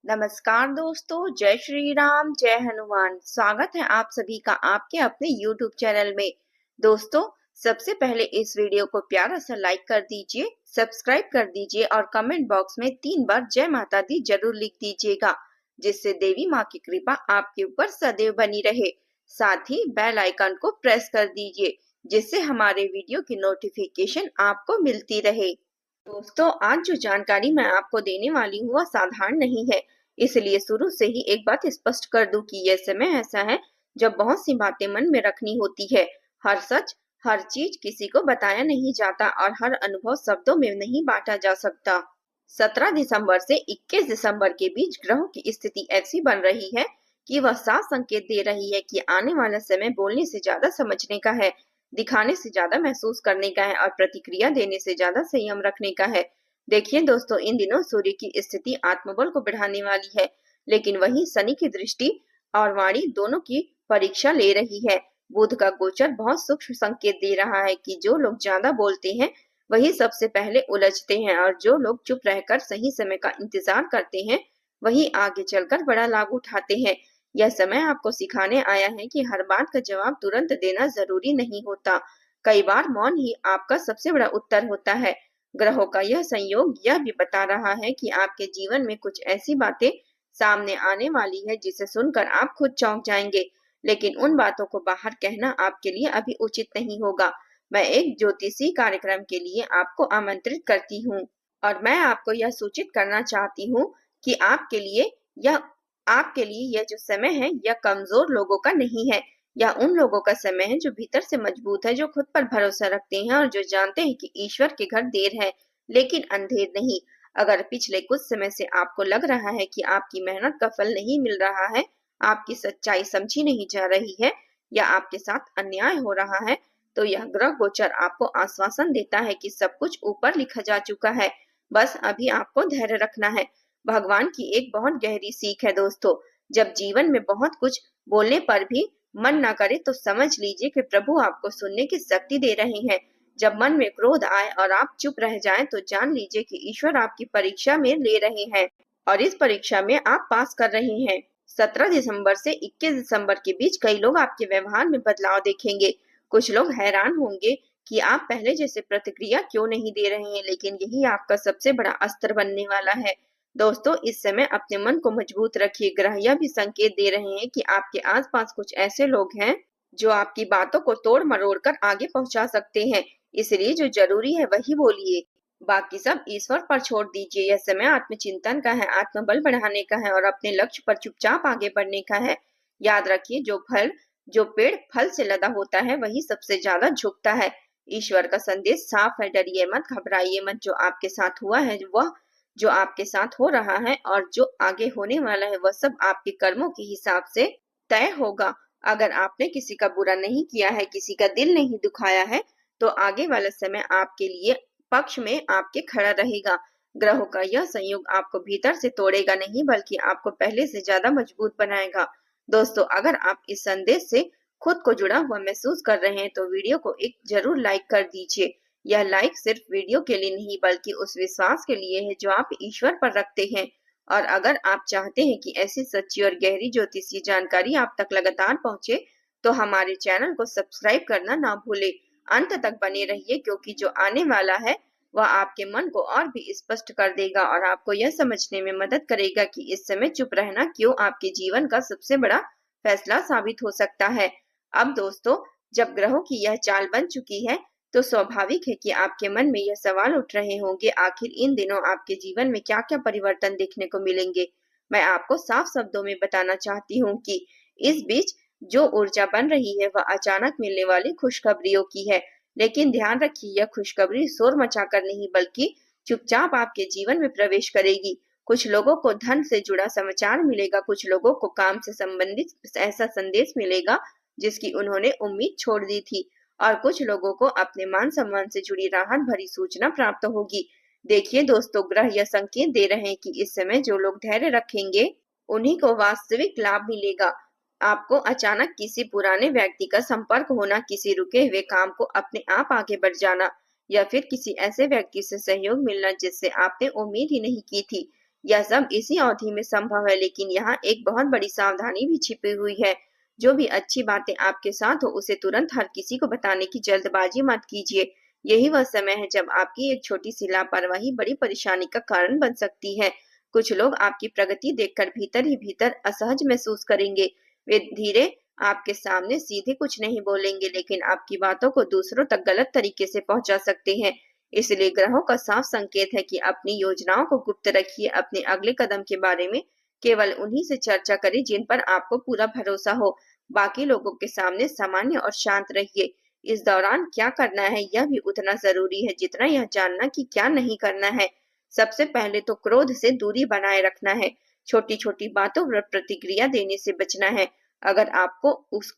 नमस्कार दोस्तों, जय श्री राम, जय हनुमान। स्वागत है आप सभी का आपके अपने YouTube चैनल में। दोस्तों, सबसे पहले इस वीडियो को प्यारा सा लाइक कर दीजिए, सब्सक्राइब कर दीजिए और कमेंट बॉक्स में 3 बार जय माता दी जरूर लिख दीजिएगा, जिससे देवी माँ की कृपा आपके ऊपर सदैव बनी रहे। साथ ही बेल आइकन को प्रेस कर दीजिए, जिससे हमारे वीडियो की नोटिफिकेशन आपको मिलती रहे। दोस्तों, आज जो जानकारी मैं आपको देने वाली हूँ वह साधारण नहीं है, इसलिए शुरू से ही एक बात स्पष्ट कर दूं कि यह समय ऐसा है जब बहुत सी बातें मन में रखनी होती है। हर सच, हर चीज किसी को बताया नहीं जाता और हर अनुभव शब्दों में नहीं बांटा जा सकता। 17 दिसंबर से 21 दिसंबर के बीच ग्रहों की स्थिति ऐसी बन रही है कि वह साफ संकेत दे रही है कि आने वाला समय बोलने से ज्यादा समझने का है, दिखाने से ज्यादा महसूस करने का है और प्रतिक्रिया देने से ज्यादा संयम रखने का है। देखिए दोस्तों, इन दिनों सूर्य की स्थिति आत्मबल को बढ़ाने वाली है, लेकिन वहीं शनि की दृष्टि और वाणी दोनों की परीक्षा ले रही है। बुध का गोचर बहुत सूक्ष्म संकेत दे रहा है कि जो लोग ज्यादा बोलते हैं वही सबसे पहले उलझते हैं और जो लोग चुप रहकर सही समय का इंतजार करते हैं वही आगे चलकर बड़ा लाभ उठाते हैं। यह समय आपको सिखाने आया है कि हर बात का जवाब तुरंत देना जरूरी नहीं होता। कई बार मौन ही आपका सबसे बड़ा उत्तर होता है। ग्रहों का यह संयोग यह भी बता रहा है कि आपके जीवन में कुछ ऐसी बातें सामने आने वाली है जिसे सुनकर आप खुद चौंक जाएंगे, लेकिन उन बातों को बाहर कहना आपके लिए अभी उचित नहीं होगा। मैं एक ज्योतिषी कार्यक्रम के लिए आपको आमंत्रित करती हूँ और मैं आपको यह सूचित करना चाहती हूँ कि यह आपके लिए यह जो समय है यह कमजोर लोगों का नहीं है। यह उन लोगों का समय है जो भीतर से मजबूत है, जो खुद पर भरोसा रखते हैं और जो जानते हैं कि ईश्वर के घर देर है लेकिन अंधेर नहीं। अगर पिछले कुछ समय से आपको लग रहा है कि आपकी मेहनत का फल नहीं मिल रहा है, आपकी सच्चाई समझी नहीं जा रही है या आपके साथ अन्याय हो रहा है, तो यह ग्रह गोचर आपको आश्वासन देता है कि सब कुछ ऊपर लिखा जा चुका है। बस अभी आपको धैर्य रखना है। भगवान की एक बहुत गहरी सीख है दोस्तों, जब जीवन में बहुत कुछ बोलने पर भी मन ना करे तो समझ लीजिए कि प्रभु आपको सुनने की शक्ति दे रहे हैं। जब मन में क्रोध आए और आप चुप रह जाएं तो जान लीजिए कि ईश्वर आपकी परीक्षा में ले रहे हैं और इस परीक्षा में आप पास कर रहे हैं। 17 दिसंबर से 21 दिसंबर के बीच कई लोग आपके व्यवहार में बदलाव देखेंगे। कुछ लोग हैरान होंगे कि आप पहले जैसे प्रतिक्रिया क्यों नहीं दे रहे हैं, लेकिन यही आपका सबसे बड़ा अस्त्र बनने वाला है। दोस्तों, इस समय अपने मन को मजबूत रखिए। ग्रह यह भी संकेत दे रहे हैं कि आपके आसपास कुछ ऐसे लोग हैं जो आपकी बातों को तोड़ मरोड़ कर आगे पहुंचा सकते हैं, इसलिए जो जरूरी है वही बोलिए, बाकी सब ईश्वर पर छोड़ दीजिए। यह समय आत्मचिंतन का है, आत्मबल बढ़ाने का है और अपने लक्ष्य पर चुपचाप आगे बढ़ने का है। याद रखिए, जो पेड़ फल से लदा होता है वही सबसे ज्यादा झुकता है। ईश्वर का संदेश साफ है, डरिए मत, घबराइए मत। जो आपके साथ हुआ है, वह जो आपके साथ हो रहा है और जो आगे होने वाला है, वह सब आपके कर्मों के हिसाब से तय होगा। अगर आपने किसी का बुरा नहीं किया है, किसी का दिल नहीं दुखाया है, तो आगे वाला समय आपके लिए पक्ष में आपके खड़ा रहेगा। ग्रहों का यह संयोग आपको भीतर से तोड़ेगा नहीं, बल्कि आपको पहले से ज्यादा मजबूत बनाएगा। दोस्तों, अगर आप इस संदेश से खुद को जुड़ा हुआ महसूस कर रहे हैं तो वीडियो को एक जरूर लाइक कर दीजिए। यह लाइक सिर्फ वीडियो के लिए नहीं बल्कि उस विश्वास के लिए है जो आप ईश्वर पर रखते हैं। और अगर आप चाहते हैं कि ऐसी सच्ची और गहरी ज्योतिषीय जानकारी आप तक लगातार पहुंचे, तो हमारे चैनल को सब्सक्राइब करना ना भूले। अंत तक बने रहिए, क्योंकि जो आने वाला है वह आपके मन को और भी स्पष्ट कर देगा और आपको यह समझने में मदद करेगा कि इस समय चुप रहना क्यों आपके जीवन का सबसे बड़ा फैसला साबित हो सकता है। अब दोस्तों, जब ग्रहों की यह चाल बन चुकी है तो स्वाभाविक है कि आपके मन में यह सवाल उठ रहे होंगे, आखिर इन दिनों आपके जीवन में क्या क्या परिवर्तन देखने को मिलेंगे। मैं आपको साफ शब्दों में बताना चाहती हूँ कि इस बीच जो ऊर्जा बन रही है वह अचानक मिलने वाली खुशखबरियों की है। लेकिन ध्यान रखिए, यह खुशखबरी शोर मचाकर नहीं बल्कि चुपचाप आपके जीवन में प्रवेश करेगी। कुछ लोगों को धन से जुड़ा समाचार मिलेगा, कुछ लोगों को काम से संबंधित ऐसा संदेश मिलेगा जिसकी उन्होंने उम्मीद छोड़ दी थी, और कुछ लोगों को अपने मान सम्मान से जुड़ी राहत भरी सूचना प्राप्त होगी। देखिए दोस्तों, ग्रह यह संकेत दे रहे हैं कि इस समय जो लोग धैर्य रखेंगे उन्हीं को वास्तविक लाभ मिलेगा। आपको अचानक किसी पुराने व्यक्ति का संपर्क होना, किसी रुके हुए काम को अपने आप आगे बढ़ जाना या फिर किसी ऐसे व्यक्ति से सहयोग मिलना जिससे आपने उम्मीद ही नहीं की थी, यह सब इसी अवधि में संभव है, लेकिन यहाँ एक बहुत बड़ी सावधानी भी छिपी हुई है। जो भी अच्छी बातें आपके साथ हो उसे तुरंत हर किसी को बताने की जल्दबाजी मत कीजिए। यही वह समय है जब आपकी एक छोटी सी लापरवाही बड़ी परेशानी का कारण बन सकती है। कुछ लोग आपकी प्रगति देखकर भीतर ही भीतर असहज महसूस करेंगे। वे धीरे आपके सामने सीधे कुछ नहीं बोलेंगे, लेकिन आपकी बातों को दूसरों तक गलत तरीके से पहुंचा सकते हैं। इसलिए ग्रहों का साफ संकेत है कि अपनी योजनाओं को गुप्त रखिए। अपने अगले कदम के बारे में केवल उन्हीं से चर्चा करें जिन पर आपको पूरा भरोसा हो। बाकी लोगों के सामने सामान्य और शांत रहिए। इस दौरान क्या करना है यह भी उतना जरूरी है जितना यह जानना कि क्या नहीं करना है। सबसे पहले तो क्रोध से दूरी बनाए रखना है। छोटी छोटी बातों पर प्रतिक्रिया देने से बचना है। अगर आपको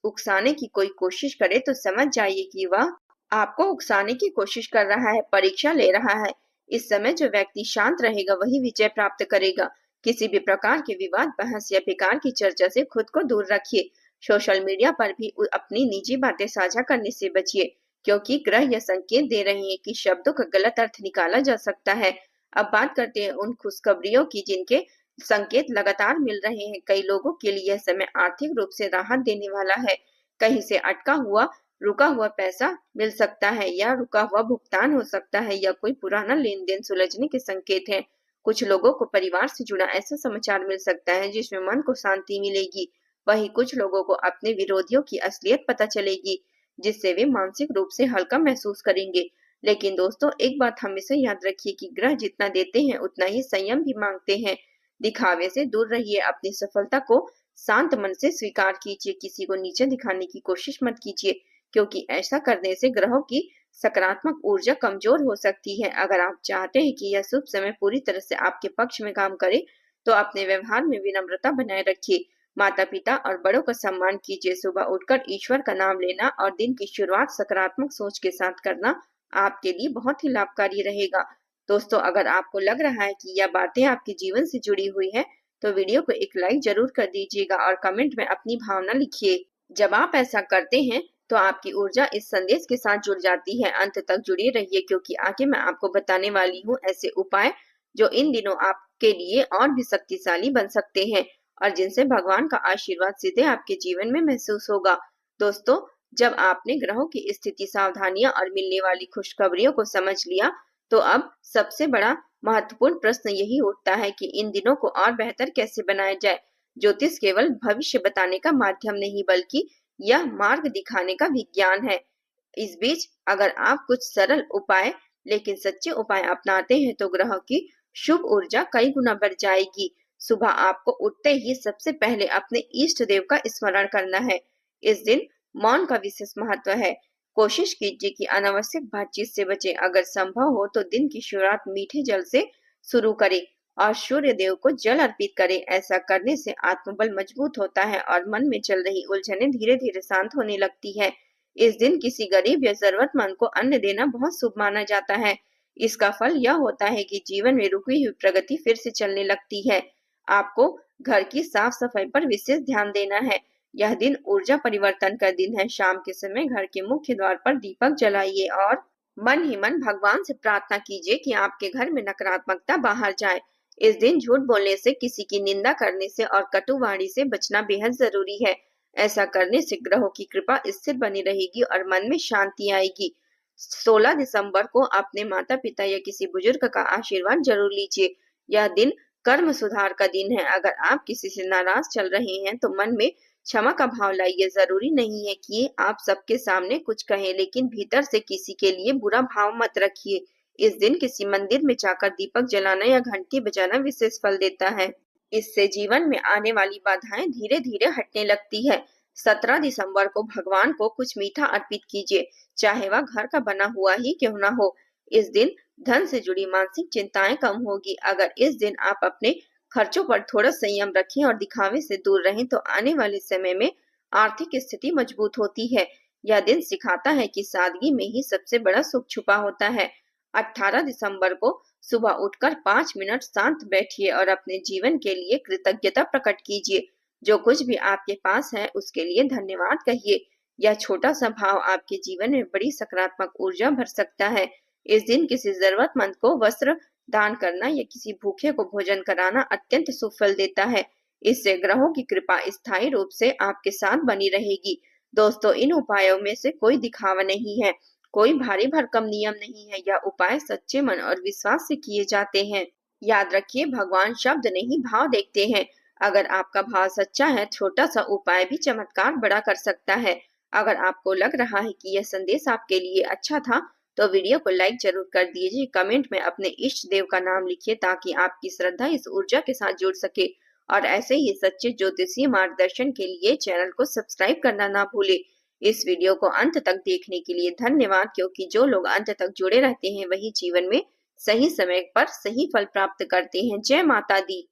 उकसाने की कोई कोशिश करे तो समझ जाइए कि वह आपको उकसाने की कोशिश कर रहा है, परीक्षा ले रहा है। इस समय जो व्यक्ति शांत रहेगा वही विजय प्राप्त करेगा। किसी भी प्रकार के विवाद, बहस या बेकार की चर्चा से खुद को दूर रखिए। सोशल मीडिया पर भी अपनी निजी बातें साझा करने से बचिए, क्योंकि ग्रह यह संकेत दे रहे हैं कि शब्दों का गलत अर्थ निकाला जा सकता है। अब बात करते हैं उन खुशखबरियों की जिनके संकेत लगातार मिल रहे हैं। कई लोगों के लिए यह समय आर्थिक रूप से राहत देने वाला है। कहीं से रुका हुआ पैसा मिल सकता है, या रुका हुआ भुगतान हो सकता है, या कोई पुराना लेन देन सुलझने के संकेत हैं। कुछ लोगों को परिवार से जुड़ा ऐसा समाचार मिल सकता है जिसमें मन को शांति मिलेगी। वहीं कुछ लोगों को अपने विरोधियों की असलियत पता चलेगी, जिससे वे मानसिक रूप से हल्का महसूस करेंगे। लेकिन दोस्तों, एक बात हमेशा याद रखिए कि ग्रह जितना देते हैं उतना ही संयम भी मांगते हैं। दिखावे से दूर रहिए। अपनी सफलता को शांत मन से स्वीकार कीजिए। किसी को नीचे दिखाने की कोशिश मत कीजिए, क्योंकि ऐसा करने से ग्रहों की सकारात्मक ऊर्जा कमजोर हो सकती है। अगर आप चाहते हैं कि यह शुभ समय पूरी तरह से आपके पक्ष में काम करे, तो अपने व्यवहार में विनम्रता बनाए रखिए। माता पिता और बड़ों का सम्मान कीजिए। सुबह उठकर ईश्वर का नाम लेना और दिन की शुरुआत सकारात्मक सोच के साथ करना आपके लिए बहुत ही लाभकारी रहेगा। दोस्तों, अगर आपको लग रहा है कि यह बातें आपके जीवन से जुड़ी हुई है, तो वीडियो को एक लाइक जरूर कर दीजिएगा और कमेंट में अपनी भावना लिखिए। जब आप ऐसा करते हैं तो आपकी ऊर्जा इस संदेश के साथ जुड़ जाती है। अंत तक जुड़े रहिए, क्योंकि आगे मैं आपको बताने वाली हूँ ऐसे उपाय जो इन दिनों आपके लिए और भी शक्तिशाली बन सकते हैं और जिनसे भगवान का आशीर्वाद सीधे आपके जीवन में महसूस होगा। दोस्तों, जब आपने ग्रहों की स्थिति, सावधानियां और मिलने वाली खुशखबरियों को समझ लिया, तो अब सबसे बड़ा महत्वपूर्ण प्रश्न यही उठता है कि इन दिनों को और बेहतर कैसे बनाया जाए। ज्योतिष केवल भविष्य बताने का माध्यम नहीं, बल्कि यह मार्ग दिखाने का विज्ञान है। इस बीच अगर आप कुछ सरल उपाय लेकिन सच्चे उपाय अपनाते हैं तो ग्रह की शुभ ऊर्जा कई गुना बढ़ जाएगी। सुबह आपको उठते ही सबसे पहले अपने इष्ट देव का स्मरण करना है। इस दिन मौन का विशेष महत्व है। कोशिश कीजिए कि अनावश्यक बातचीत से बचें। अगर संभव हो तो दिन की शुरुआत मीठे जल से शुरू करें और सूर्य देव को जल अर्पित करें। ऐसा करने से आत्मबल मजबूत होता है और मन में चल रही उलझनें धीरे धीरे शांत होने लगती है। इस दिन किसी गरीब या जरूरतमंद को अन्न देना बहुत शुभ माना जाता है। इसका फल यह होता है कि जीवन में रुकी हुई प्रगति फिर से चलने लगती है। आपको घर की साफ सफाई पर विशेष ध्यान देना है। यह दिन ऊर्जा परिवर्तन का दिन है। शाम के समय घर के मुख्य द्वार पर दीपक जलाइए और मन ही मन भगवान से प्रार्थना कीजिए कि आपके घर में नकारात्मकता बाहर जाए। इस दिन झूठ बोलने से, किसी की निंदा करने से और कटु वाणी से बचना बेहद जरूरी है। ऐसा करने से ग्रहों की कृपा स्थिर बनी रहेगी और मन में शांति आएगी। 16 दिसंबर को अपने माता पिता या किसी बुजुर्ग का आशीर्वाद जरूर लीजिए। यह दिन कर्म सुधार का दिन है। अगर आप किसी से नाराज चल रहे हैं तो मन में क्षमा का भाव लाइए। जरूरी नहीं है कि आप सबके सामने कुछ कहें, लेकिन भीतर से किसी के लिए बुरा भाव मत रखिए। इस दिन किसी मंदिर में जाकर दीपक जलाना या घंटी बजाना विशेष फल देता है। इससे जीवन में आने वाली बाधाएं धीरे धीरे हटने लगती है। 17 दिसंबर को भगवान को कुछ मीठा अर्पित कीजिए, चाहे वह घर का बना हुआ ही क्यों न हो। इस दिन धन से जुड़ी मानसिक चिंताएं कम होगी। अगर इस दिन आप अपने खर्चों पर थोड़ा संयम रखें और दिखावे से दूर रहें तो आने वाले समय में आर्थिक स्थिति मजबूत होती है। यह दिन सिखाता है कि सादगी में ही सबसे बड़ा सुख छुपा होता है। 18 दिसंबर को सुबह उठकर 5 मिनट शांत बैठिए और अपने जीवन के लिए कृतज्ञता प्रकट कीजिए। जो कुछ भी आपके पास है उसके लिए धन्यवाद कहिए। यह छोटा सा भाव आपके जीवन में बड़ी सकारात्मक ऊर्जा भर सकता है। इस दिन किसी जरूरतमंद को वस्त्र, दान करना या किसी भूखे को भोजन कराना अत्यंत शुभ फल देता है। इससे ग्रहों की कृपा स्थायी रूप से आपके साथ बनी रहेगी। दोस्तों, इन उपायों में से कोई दिखावा नहीं है, कोई भारी भरकम नियम नहीं है। यह उपाय सच्चे मन और विश्वास से किए जाते हैं। याद रखिए, भगवान शब्द नहीं भाव देखते हैं। अगर आपका भाव सच्चा है, छोटा सा उपाय भी चमत्कार बड़ा कर सकता है। अगर आपको लग रहा है कि यह संदेश आपके लिए अच्छा था, तो वीडियो को लाइक जरूर कर दीजिए। कमेंट में अपने इष्ट देव का नाम लिखिए ताकि आपकी श्रद्धा इस ऊर्जा के साथ जुड़ सके। और ऐसे ही सच्चे ज्योतिषीय मार्गदर्शन के लिए चैनल को सब्सक्राइब करना ना भूले। इस वीडियो को अंत तक देखने के लिए धन्यवाद, क्योंकि जो लोग अंत तक जुड़े रहते हैं वही जीवन में सही समय पर सही फल प्राप्त करते हैं। जय माता दी।